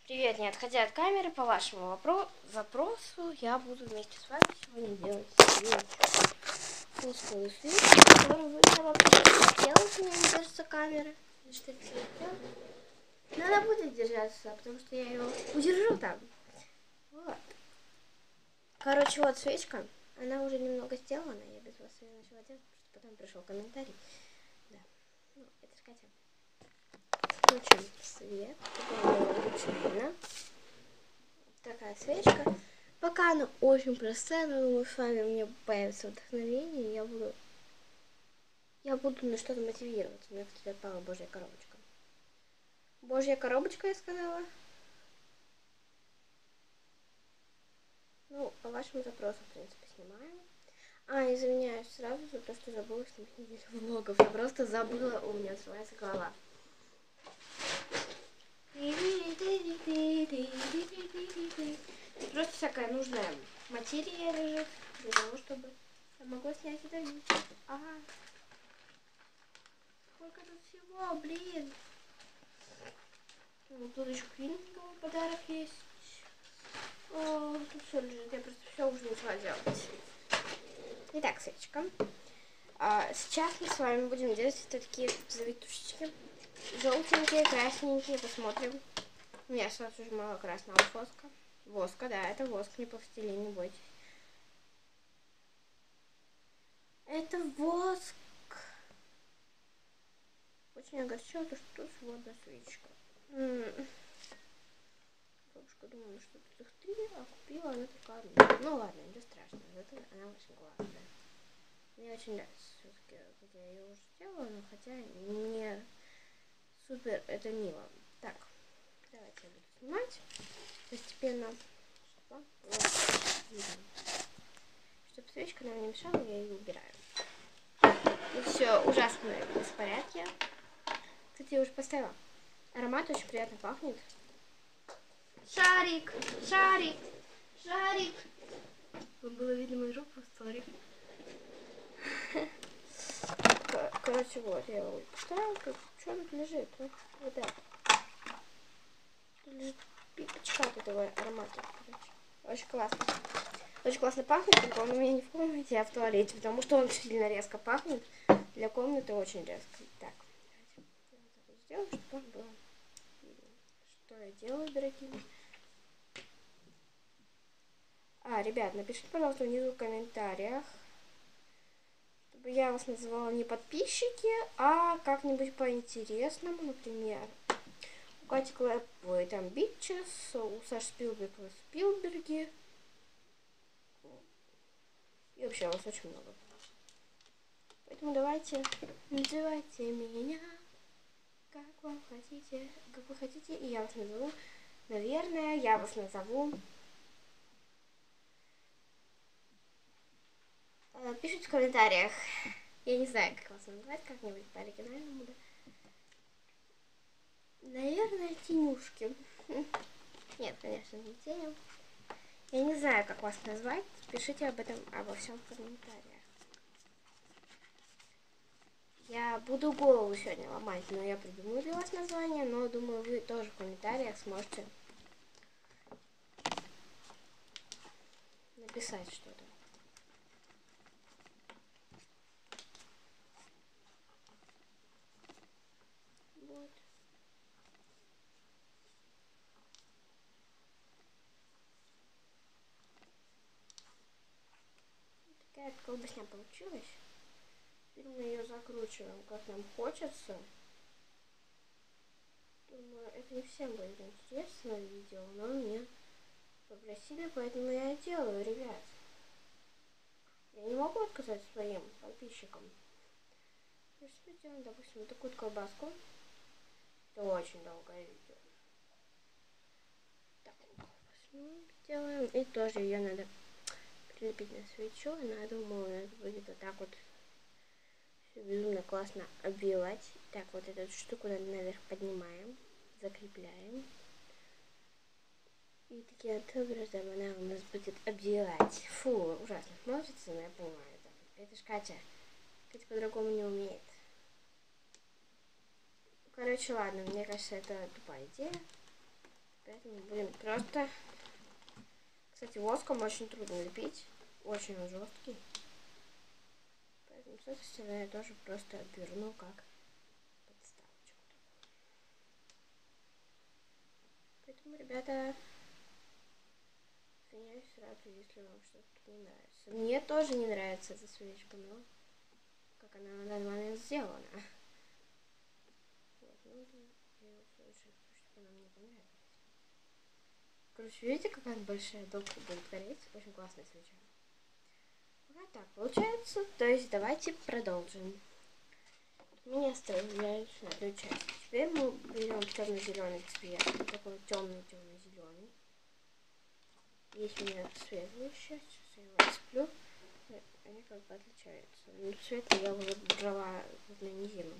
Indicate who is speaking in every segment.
Speaker 1: Привет, не отходя от камеры, по вашему запросу я буду вместе с вами сегодня делать тусклую свечку, которую вы мне вообще делать, мне не держится камера. Что это делать? Но она будет держаться, потому что я ее удержу там. Вот. Короче, вот свечка. Она уже немного сделана. Я без вас ее начала делать, потому что потом пришел комментарий. Да. Ну, это ж Катя. Включим свет, чтобы было лучше видно. Такая свечка. Пока она очень простая, но думаю, с вами у меня появится вдохновение, и я буду на что-то мотивироваться. Мне, кстати, отпала Божья коробочка. Божья коробочка, я сказала. Ну, по вашему запросу, в принципе, снимаем. Извиняюсь сразу за то, что забыла снимать неделю влогов. Я просто забыла, у меня открывается голова. Просто всякая нужная материя лежит для того, чтобы я могла снять это видео. Ага. Сколько тут всего, блин. Тут еще квинтовый подарок есть. Тут все лежит, я просто все уже начала делать. Итак, свечка. Сейчас мы с вами будем делать вот такие завитушечки. Желтенькие, красненькие, посмотрим. У меня осталось уже мало красного воска. Воска, да, это воск, не пластилин, не бойтесь. Это воск. Очень огорчило то, что тут всего одна свечка. Бабушка думала, что тут их 3, а купила она только одну. Ну ладно, ничего страшного, зато она очень классная. Мне очень нравится все-таки, хотя я ее уже сделала, но хотя мне супер это мило. Так, давайте я буду снимать постепенно, чтобы свечка нам не мешала, я ее убираю. Тут все ужасно в беспорядке. Кстати, я уже поставила. Аромат очень приятно пахнет. Шарик! Шарик! Шарик! Вам было видно мою руку в стори. Короче, вот, я его поставила. Что тут лежит? Вот это. Тут лежит пипочка от этого аромата. Короче. Очень классно. Очень классно пахнет, только он у меня не в комнате, а в туалете, потому что он сильно резко пахнет. Для комнаты очень резко. Так, давайте я вот так вот сделаю, чтобы он было видно, что я делаю, дорогие. Ребят, напишите, пожалуйста, внизу в комментариях, чтобы я вас называла не подписчики, а как-нибудь по-интересному, например. У Кати Клэп там Бичес, у Саши Спилберг Спилберги. И вообще у вас очень много. Поэтому давайте, называйте меня как вам хотите, как вы хотите, и я вас назову. Наверное, я вас назову. Пишите в комментариях. Я не знаю, как вас назвать, как-нибудь по-оригинальному, да. Наверное, тенюшки. Нет, конечно, не тенем. Я не знаю, как вас назвать. Пишите об этом, обо всем в комментариях. Я буду голову сегодня ломать, но я придумаю для вас название, но думаю, вы тоже в комментариях сможете написать что-то. Вот. Такая колбасня получилась. Теперь мы ее закручиваем, как нам хочется. Думаю, это не всем будет интересно видео, но мне попросили, поэтому я и делаю, ребят. Я не могу отказать своим подписчикам. Если мы сделаем, допустим, вот такую колбаску, это очень долгое видео. Такую колбаску делаем, и тоже ее надо прилепить на свечу. Она, думаю, это будет вот так вот все безумно классно обвивать. Так, вот эту штуку наверх поднимаем, закрепляем. И таким вот образом она у нас будет обвивать. Фу, ужасно смотрится, но я понимаю это. Это ж Катя. Катя по-другому не умеет. Короче, ладно, мне кажется, это тупая идея. Поэтому Будем просто... Кстати, воском очень трудно лепить. Очень он жесткий. Поэтому с этой стороны я тоже просто оберну как подставочку. Поэтому, ребята, извиняюсь сразу, если вам что-то тут не нравится. Мне тоже не нравится эта свечка, но как она на данный момент сделана. Вот, ну, я ее услышала, чтобы она мне понравилась. Короче, видите, какая большая долго будет гореть? Очень классная свеча. Вот так получается. То есть давайте продолжим. Меня оставляют на эту часть. Теперь мы берем темно-зеленый цвет. Такой темный-зеленый. Есть у меня светлый еще. Сейчас я его расплю. Они как бы отличаются. Но светлый я уже брала на низину.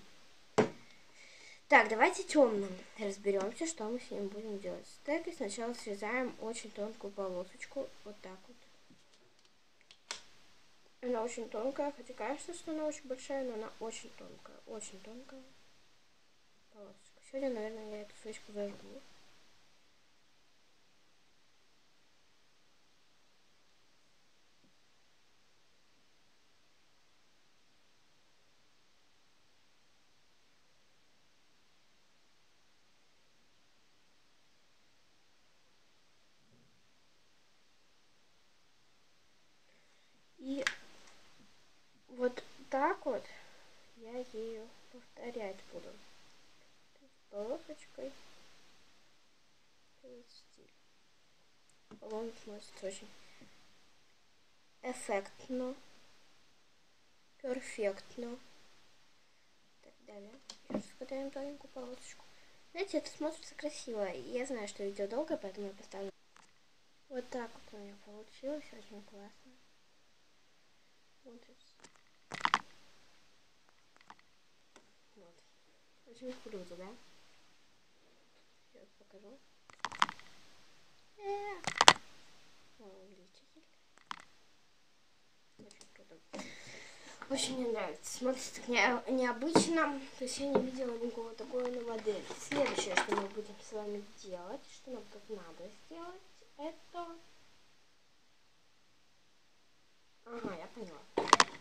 Speaker 1: Так, давайте темным разберемся, что мы с ним будем делать. Так, и сначала срезаем очень тонкую полосочку. Вот так вот. Она очень тонкая, хотя кажется, что она очень большая, но она очень тонкая. Очень тонкая полосочка. Сегодня, наверное, я эту свечку зажгу. И вот так вот я ею повторять буду. Полосочкой. Этот стиль. По-моему, смотрится очень эффектно. Перфектно. Так, далее. Сейчас скатаем тоненькую полосочку. Знаете, это смотрится красиво. Я знаю, что видео долго, поэтому я поставлю. Вот так вот у меня получилось. Очень классно. Смотрится. Вот. Очень круто, да? Сейчас покажу. Увеличитель. Очень круто. Очень мне нравится. Смотрится так необычно. То есть я не видела никого такого на модели. Следующее, что мы будем с вами делать, что нам тут надо сделать, это... Ага, я поняла.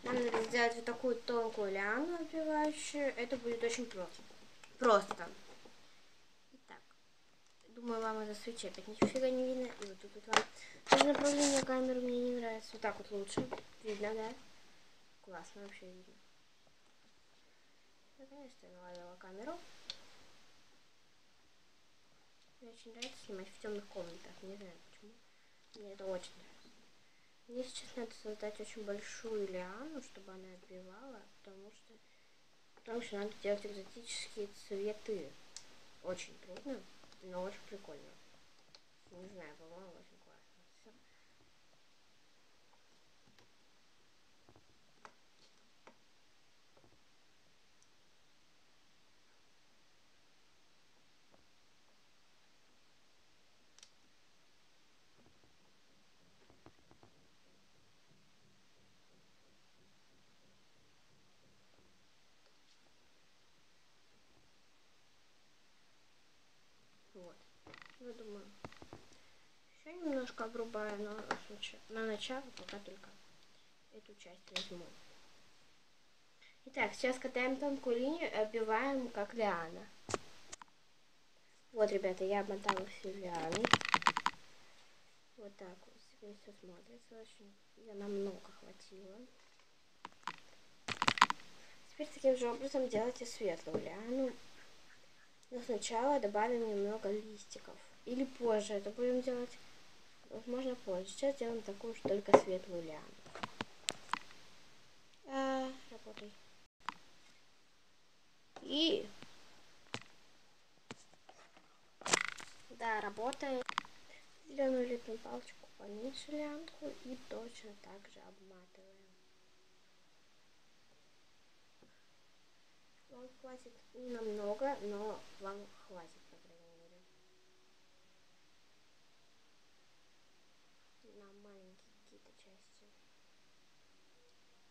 Speaker 1: Нам надо сделать вот такую тонкую лиану обвивающую. Это будет очень просто. Просто. Итак, думаю, вам это свечи опять нифига не видно. И вот тут вот вам. Даже направление камеры мне не нравится. Вот так вот лучше. Видно, да? Классно вообще видно. Наконец-то я наладила камеру. Мне очень нравится снимать в темных комнатах. Не знаю почему. Мне это очень нравится. Мне сейчас надо создать очень большую лиану, чтобы она отбивала, потому что надо делать экзотические цветы. Очень трудно, но очень прикольно. Не знаю, по-моему, очень классно. Все. Вот. Я думаю, еще немножко обрубаю, но на начало пока только эту часть возьму. Итак, сейчас катаем тонкую линию и оббиваем как лиана. Вот, ребята, я обмотала все лианы. Вот так вот. Теперь все смотрится очень. Я намного хватило. Теперь таким же образом делайте светлую лиану. Но сначала добавим немного листиков. Или позже это будем делать. Возможно, позже. Сейчас делаем такую же, только светлую лиану. Работай. И... Да, работает. Зеленую лепим палочку поменьше лианку и точно так же обматываем. Вам хватит не намного, но вам хватит, по крайней мере. На маленькие какие-то части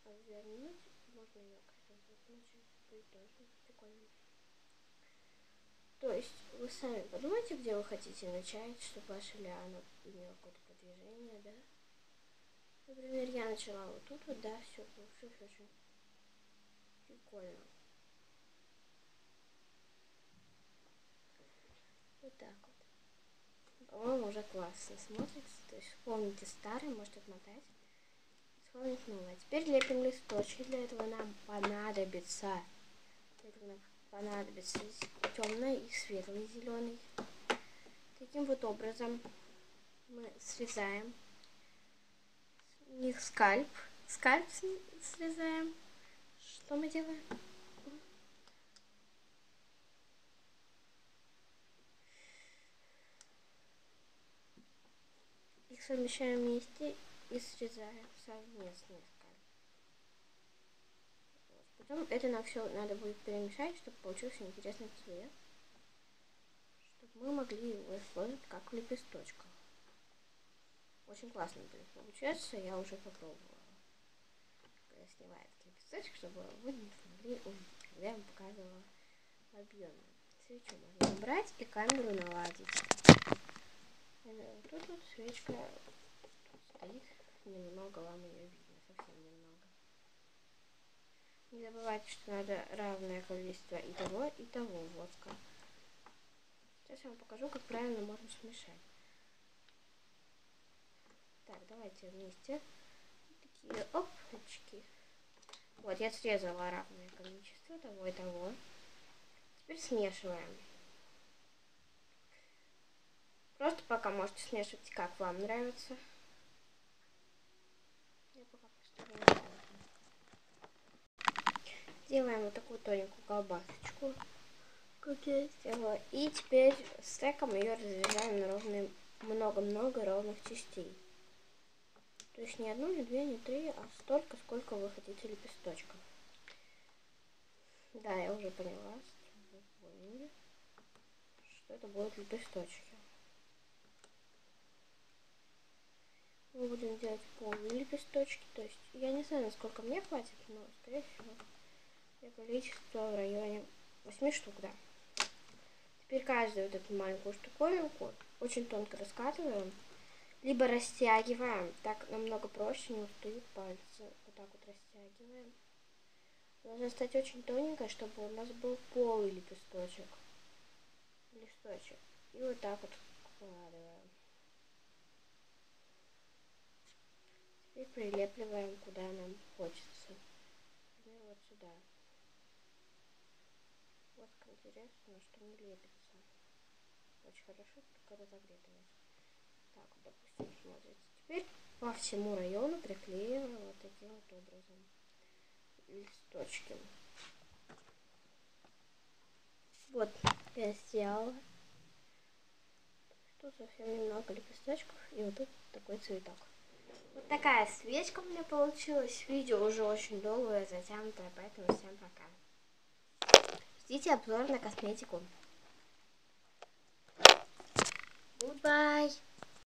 Speaker 1: обвернуть. Можно ее, кстати, выпнуть. Будет тоже прикольно. То есть вы сами подумайте, где вы хотите начать, чтобы ваша лиана имела какое-то продвижение, да? Например, я начала вот тут вот, да, все получилось очень прикольно. Вот так вот. По-моему, уже классно смотрится. То есть вспомните старый, может отмотать. Вспомнить новое. Теперь лепим листочки. Для этого нам понадобится темный и светлый зеленый. Таким вот образом мы срезаем. У них скальп. Скальп срезаем. Что мы делаем? Их совмещаем вместе и срезаем совместно скальп. Вот. Потом это на все надо будет перемешать, чтобы получился интересный цвет. Чтобы мы могли его использовать как в лепесточках. Очень классно будет получаться, я уже попробовала. Когда снимаю этот лепесточек, чтобы вы не смогли увидеть, когда я вам показывала объемно. Свечу можно убрать и камеру наладить. Тут вот свечка тут стоит, немного вам ее видно, совсем немного. Не забывайте, что надо равное количество и того воска. Сейчас я вам покажу, как правильно можно смешать. Так, давайте вместе. Такие опачки. Вот, я срезала равное количество того и того. Теперь смешиваем. Просто пока можете смешивать, как вам нравится. Я пока поставлю. Делаем вот такую тоненькую колбасочку, как я сделала. И теперь стеком ее разрезаем на ровные, много-много ровных частей. То есть не одну, не две, не три, а столько, сколько вы хотите лепесточков. Да, я уже поняла, что это будут лепесточки. Мы будем делать полные лепесточки. То есть я не знаю, насколько мне хватит, но скорее всего количество в районе 8 штук, да. Теперь каждую вот эту маленькую штуковинку очень тонко раскатываем, либо растягиваем. Так намного проще, не устают пальцы. Вот так вот растягиваем. Должна стать очень тоненькой, чтобы у нас был полый лепесточек. И вот так вот вкладываем. Теперь прилепливаем, куда нам хочется. Например, вот сюда. Вот интересно, что не лепится. Очень хорошо, когда загретый воск. Так, вот, допустим, смотрится. Теперь по всему району приклеиваем вот таким вот образом листочки. Вот, я сделала. Тут совсем немного лепесточков, и вот тут такой цветок. Вот такая свечка у меня получилась. Видео уже очень долгое, затянутое, поэтому всем пока. Ждите обзор на косметику. Goodbye.